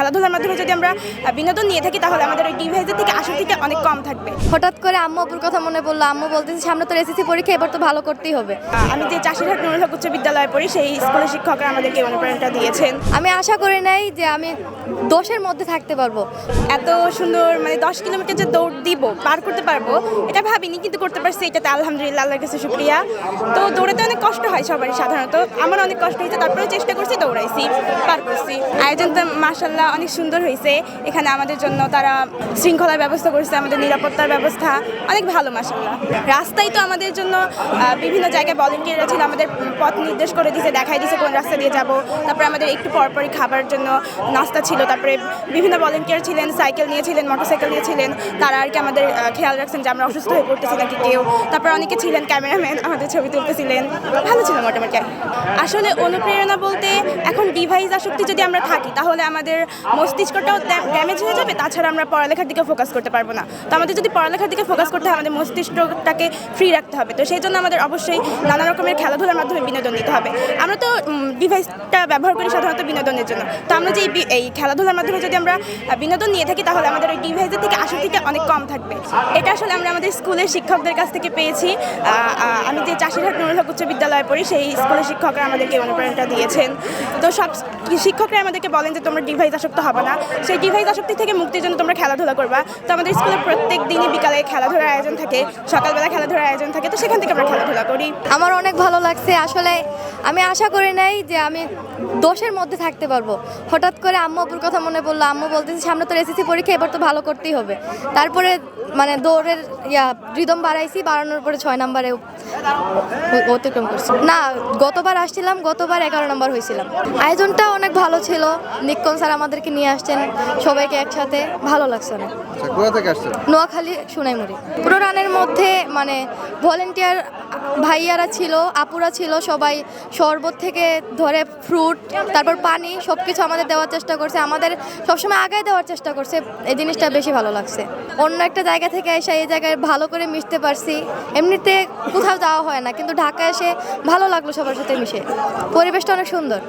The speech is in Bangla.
খেলাধুলার মাধ্যমে যদি আমরা বিনোদন নিয়ে থাকি তাহলে আমাদের ওই ডিভাইসের থেকে আসক্তিটা অনেক কম থাকবে। হঠাৎ করে আম্মু আব্বুর কথা মনে পড়লো। আম্মু বলতেছে সামনে তো এসএসসি পরীক্ষা, এবার তো ভালো করতেই হবে। আমি যে চাষিরহাট নুরুল হক উচ্চ বিদ্যালয়ে পড়ি, সেই স্কুলের শিক্ষকরা আমাদেরকে অনুপ্রেরণা দিয়েছেন। আমি আশা করি নাই যে আমি 10-এর মধ্যে থাকতে পারবো। এত সুন্দর 10 কিলোমিটার যে দৌড় দিব, পার করতে পারবো এটা ভাবিনি, কিন্তু করতে পারছি, এটাতে আলহামদুলিল্লাহ আল্লাহর কাছে শুকরিয়া। তো দৌড়াতে অনেক কষ্ট হয় সবারই, সাধারণত আমার অনেক কষ্ট হয়েছে, তারপরেও চেষ্টা করছি, দৌড়াইছি, পার করছি। আয়োজনটা মাশাআল্লাহ অনেক সুন্দর হয়েছে। এখানে আমাদের জন্য তারা শৃঙ্খলার ব্যবস্থা করছে, আমাদের নিরাপত্তার ব্যবস্থা অনেক ভালো মাশাআল্লাহ। রাস্তায় তো আমাদের জন্য বিভিন্ন জায়গায় ভলেন্টিয়াররা ছিল, আমাদের পথ নির্দেশ করে দিয়েছে, দেখাই দিয়েছে কোন রাস্তা দিয়ে যাব। তারপরে আমাদের একটু পরপরই খাবার জন্য নাস্তা ছিল। তারপরে বিভিন্ন ভলেন্টিয়ার ছিলেন, সাইকেল নিয়েছিলেন, মোটরসাইকেল নিয়েছিলেন, তারা আর কি আমাদের খেয়াল রাখছেন যে আমরা অসুস্থ হয়ে পড়তেছি নাকি কেউ। তারপরে অনেকে ছিলেন ক্যামেরাম্যান, আমাদের ছবি তুলতেছিলেন, ভালো ছিল মোটামুটি। আসলে অনুপ্রেরণা বলতে এখন ডিভাইস আসক্তি যদি আমরা থাকি তাহলে আমাদের মস্তিষ্কটাও ড্যামেজ হয়ে যাবে, তাছাড়া আমরা পড়ালেখার দিকে ফোকাস করতে পারবো না। তো আমাদের যদি পড়ালেখার দিকে ফোকাস করতে হয় আমাদের মস্তিষ্কটাকে ফ্রি রাখতে হবে। তো সেই জন্য আমাদের অবশ্যই নানা রকমের খেলাধুলার মাধ্যমে বিনোদন দিতে হবে। আমরা তো ডিভাইসটা ব্যবহার করি সাধারণত বিনোদনের জন্য। তো আমরা যে এই খেলাধুলার মাধ্যমে যদি আমরা বিনোদন নিয়ে থাকি তাহলে আমাদের ওই ডিভাইসের থেকে আসক্তিটা অনেক কম থাকবে। এটা আসলে আমরা আমাদের স্কুলের শিক্ষকদের কাছ থেকে পেয়েছি। আমি যে চাষিরহাট নুরুল হক উচ্চ বিদ্যালয়ে পড়ি, সেই স্কুলের শিক্ষকরা আমাদেরকে অনুপ্রেরণা দিয়েছেন। তো সব শিক্ষকরা আমাদেরকে বলেন যে তোমরা ডিভাইস আসক্ত হবে না, সেই ডিভাইস আসক্তি থেকে মুক্তির জন্য তোমরা খেলাধুলা করবা। তো আমাদের স্কুলে প্রত্যেক দিনই বিকালে খেলাধুলার আয়োজন থাকে, সকালবেলা খেলাধুলার আয়োজন থাকে, তো সেখান থেকে আমরা খেলাধুলা করি। আমার অনেক ভালো লাগছে। আসলে আমি আশা করি নাই যে আমি 10-এর মধ্যে থাকতে পারবো। হঠাৎ করে আম্মু আব্বুর কথা মনে পড়লো। আম্মু বলতেছে সামনে তো এসএসসি পরীক্ষা, এবার তো ভালো করতেই হবে। তারপরে দৌড়ের রিদম বাড়াইছি, বাড়ানোর পরে 6 নম্বরে অতিক্রম করছি। না, গতবার আসছিলাম, গতবার 11 নম্বর হয়েছিলাম। আয়োজনটা অনেক ভালো ছিল। নিক্কন স্যার আমাদেরকে নিয়ে আসছেন সবাইকে একসাথে, ভালো লাগছে অনেক। কোথা থেকে আসছেন? নোয়াখালী সোনাইমুড়ি। পুরো রানের মধ্যে ভলেন্টিয়ার ভাইয়ারা ছিল, আপুরা ছিল, সবাই শরবত থেকে ধরে ফ্রুট, তারপর পানি, সব কিছু আমাদের দেওয়ার চেষ্টা করছে, আমাদের সবসময় আগায় দেওয়ার চেষ্টা করছে। এই জিনিসটা বেশি ভালো লাগছে। অন্য একটা জায়গা থেকে এসে এই জায়গায় ভালো করে মিশতে পারছি। এমনিতে কোথাও যাওয়া হয় না, কিন্তু ঢাকা এসে ভালো লাগলো সবার সাথে মিশে। পরিবেশটা অনেক সুন্দর।